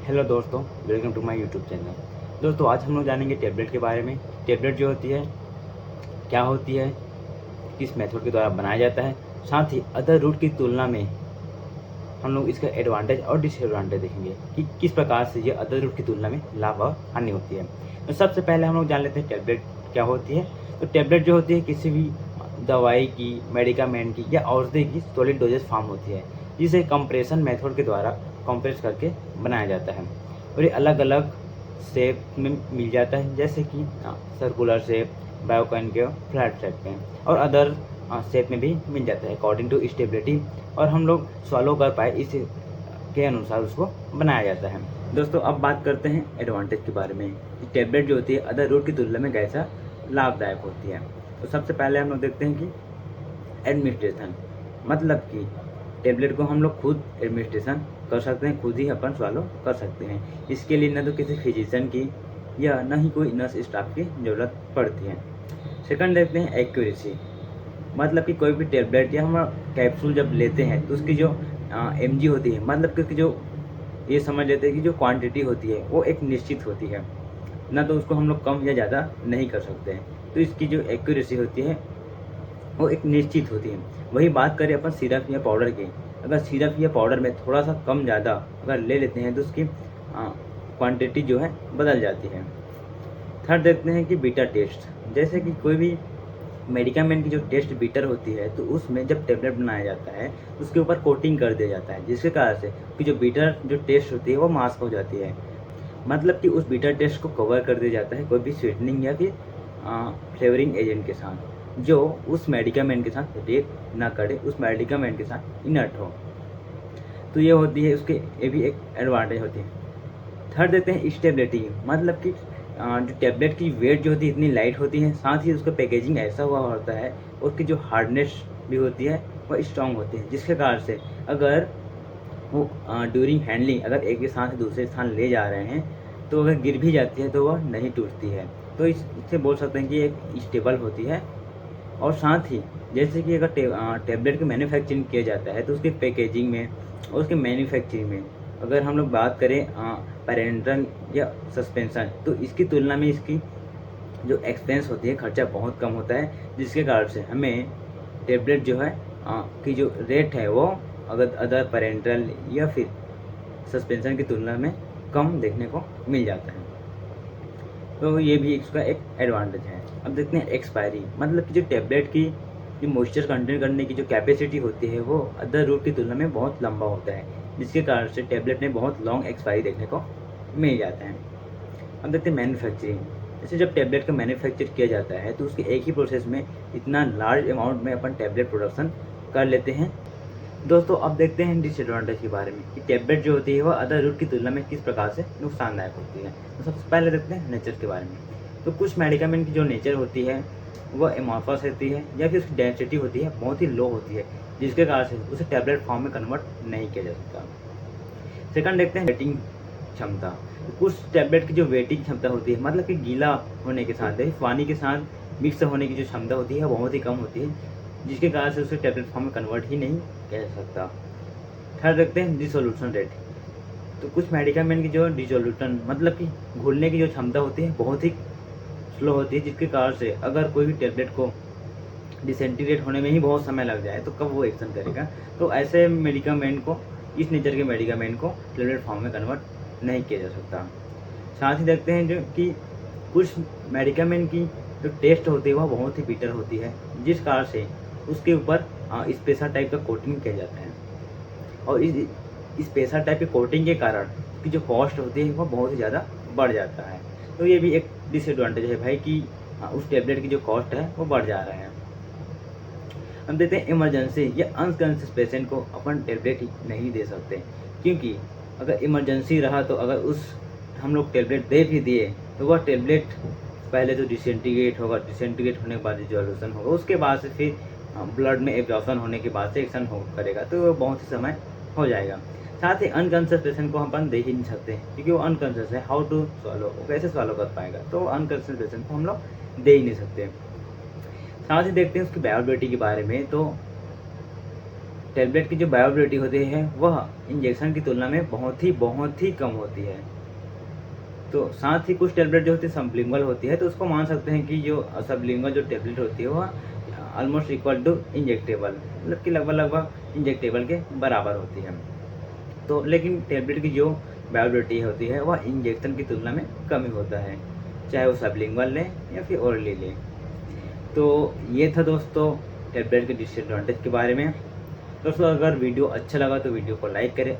Hello दोस्तों, welcome to my YouTube channel. दोस्तों, आज हम लोग जानेंगे टैबलेट के बारे में। टैबलेट जो होती है, क्या होती है, किस मेथड के द्वारा बनाया जाता है, साथ ही अदर रूट की तुलना में हम लोग इसका एडवांटेज और डिसएडवांटेज देखेंगे कि किस प्रकार से ये अदर रूट की तुलना में लाभ और हानि होती है। तो सबसे पहले हम लोग जान लेते हैं टैबलेट क्या होती है। तो टैबलेट जो होती है किसी भी दवाई की, मेडिकामेंट की या औषधि की सॉलिड डोजेज फॉर्म होती है, जिसे कंप्रेशन मेथड के द्वारा कंप्रेस करके बनाया जाता है। और ये अलग अलग शेप में मिल जाता है, जैसे कि सर्कुलर शेप, बायोकॉन्केव, फ्लैट शेप में और अदर शेप में भी मिल जाता है अकॉर्डिंग टू स्टेबिलिटी, और हम लोग सॉल्व कर पाए इस के अनुसार उसको बनाया जाता है। दोस्तों, अब बात करते हैं एडवांटेज के बारे में कि टैबलेट जो होती है अदर रूट की तुलना में कैसा लाभदायक होती है। तो सबसे पहले हम लोग देखते हैं कि एडमिनिस्ट्रेशन, मतलब कि टैबलेट को हम लोग खुद एडमिनिस्ट्रेशन कर सकते हैं, खुद ही अपन सॉल्व कर सकते हैं। इसके लिए न तो किसी फिजिशियन की या न ही कोई नर्स स्टाफ की ज़रूरत पड़ती है। सेकंड देखते हैं एक्यूरेसी, मतलब कि कोई भी टैबलेट या हम कैप्सूल जब लेते हैं तो उसकी जो एमजी होती है, मतलब कि उसकी जो ये समझ लेते हैं कि जो क्वांटिटी होती है वो एक निश्चित होती है, ना तो उसको हम लोग कम या ज़्यादा नहीं कर सकते हैं। तो इसकी जो एक्यूरेसी होती है वो एक निश्चित होती है। वही बात करें अपन सिरप या पाउडर की, अगर सिरप या पाउडर में थोड़ा सा कम ज़्यादा अगर ले लेते हैं तो उसकी क्वांटिटी जो है बदल जाती है। थर्ड देखते हैं कि बीटा टेस्ट, जैसे कि कोई भी मेडिकामेंट की जो टेस्ट बीटर होती है तो उसमें जब टेबलेट बनाया जाता है तो उसके ऊपर कोटिंग कर दिया जाता है, जिसके कारण से कि जो बीटर जो टेस्ट होती है वो मास्क हो जाती है। मतलब कि उस बीटा टेस्ट को कवर कर दिया जाता है कोई भी स्वीटनिंग या फिर फ्लेवरिंग एजेंट के साथ, जो उस मेडिकामेंट के साथ रिएक्ट ना करे, उस मेडिकामेंट के साथ इनर्ट हो। तो ये होती है उसके, ये भी एक एडवांटेज होती है। थर्ड देते हैं स्टेबिलिटी, मतलब कि जो टैबलेट की वेट जो होती है इतनी लाइट होती है, साथ ही उसका पैकेजिंग ऐसा हुआ होता है, उसकी जो हार्डनेस भी होती है वह स्ट्रांग होती है, जिसके कारण से अगर वो ड्यूरिंग हैंडलिंग अगर एक स्थान से दूसरे स्थान ले जा रहे हैं तो अगर गिर भी जाती है तो वह नहीं टूटती है। तो इससे बोल सकते हैं कि एक स्टेबल होती है। और साथ ही जैसे कि अगर टैबलेट की मैन्युफैक्चरिंग किया जाता है तो उसकी पैकेजिंग में और उसके मैन्युफैक्चरिंग में अगर हम लोग बात करें पेरेंटल या सस्पेंशन, तो इसकी तुलना में इसकी जो एक्सपेंस होती है, खर्चा बहुत कम होता है, जिसके कारण से हमें टैबलेट जो है की जो रेट है वो अगर अदर पेरेंटल या फिर सस्पेंशन की तुलना में कम देखने को मिल जाता है। तो ये भी इसका एक एडवांटेज है। अब देखते हैं एक्सपायरी, मतलब कि जो टैबलेट की जो मॉइस्चर कंटेन करने की जो कैपेसिटी होती है वो अदर रूट की तुलना में बहुत लंबा होता है, जिसके कारण से टैबलेट में बहुत लॉन्ग एक्सपायरी देखने को मिल जाता है। अब देखते हैं मैन्युफैक्चरिंग, जैसे जब टैबलेट का मैन्युफैक्चर किया जाता है तो उसके एक ही प्रोसेस में इतना लार्ज अमाउंट में अपन टैबलेट प्रोडक्शन कर लेते हैं। दोस्तों, अब देखते हैं डिसएडवांटेज के बारे में कि टैबलेट जो होती है वह अदर रूट की तुलना में किस प्रकार से नुकसानदायक होती है। तो सबसे पहले देखते हैं नेचर के बारे में। तो कुछ मेडिकामेंट की जो नेचर होती है वह एमॉर्फस होती है या फिर उसकी डेंसिटी होती है बहुत ही लो होती है, जिसके कारण से उसे टैबलेट फॉर्म में कन्वर्ट नहीं किया जा सकता। सेकंड देखते हैं वेटिंग क्षमता। तो कुछ टैबलेट की जो वेटिंग क्षमता होती है, मतलब कि गीला होने के साथ पानी के साथ मिक्स होने की जो क्षमता होती है बहुत ही कम होती है, जिसके कारण से उसे टैबलेट फॉर्म में कन्वर्ट ही नहीं किया जा सकता। थर्ड देखते हैं डिसोल्यूशन रेट। तो कुछ मेडिकामेंट की जो डिसोल्यूशन, मतलब कि घुलने की जो क्षमता होती है बहुत ही स्लो होती है, जिसके कारण से अगर कोई भी टैबलेट को डिसेंटीग्रेट होने में ही बहुत समय लग जाए तो कब वो एक्शन करेगा। तो ऐसे मेडिकामेंट को, इस नेचर के मेडिकामेंट को टैबलेट फॉर्म में कन्वर्ट नहीं किया जा सकता। साथ ही देखते हैं जो कि कुछ मेडिकामेंट की जो टेस्ट होती है वह बहुत ही बिटर होती है, जिस कारण से उसके ऊपर स्पेशल टाइप का कोटिंग किया जाता है, और इस स्पेशल टाइप की कोटिंग के कारण उसकी जो कॉस्ट होती है वह बहुत ही ज़्यादा बढ़ जाता है। तो ये भी एक डिसएडवांटेज है भाई कि उस टैबलेट की जो कॉस्ट है वो बढ़ जा रहा है। हम देते हैं इमरजेंसी या अनकॉन्शियस पेशेंट को अपन टैबलेट नहीं दे सकते, क्योंकि अगर इमरजेंसी रहा तो अगर उस हम लोग टैबलेट दे भी दिए तो वह टैबलेट पहले तो डिसेंटीग्रेट होगा, डिसेंटीग्रेट होने के बाद रिजोल्यूशन होगा, उसके बाद से फिर ब्लड में एब्जॉर्प्शन होने के बाद से एक्शन हो करेगा, तो वो बहुत ही समय हो जाएगा। साथ ही अनकॉन्शियस पेशेंट को हम अपन दे ही नहीं सकते, क्योंकि वो अनकॉन्शियस है, हाउ टू सॉलो, वो कैसे सॉलो कर पाएगा, तो अनकॉन्शियस पेशेंट को हम लोग दे ही नहीं सकते। साथ ही देखते हैं उसकी बायोबिलिटी के बारे में। तो टैबलेट की जो बायोअवेलेबिलिटी होती है वह इंजेक्शन की तुलना में बहुत ही कम होती है। तो साथ ही कुछ टैबलेट जो होती है सबलिंगुअल होती है, तो उसको मान सकते हैं कि जो सबलिंगुअल जो टैबलेट होती है वह ऑलमोस्ट इक्वल टू इंजेक्टेबल, मतलब कि लगभग इंजेक्टेबल के बराबर होती है। तो लेकिन टैबलेट की जो बायोअवेलेबिलिटी होती है वह इंजेक्शन की तुलना में कम ही होता है, चाहे वो सबलिंगुअल लें या फिर ओरली लें। तो ये था दोस्तों टैबलेट के डिसएडवांटेज के बारे में। दोस्तों अगर वीडियो अच्छा लगा तो वीडियो को लाइक करें।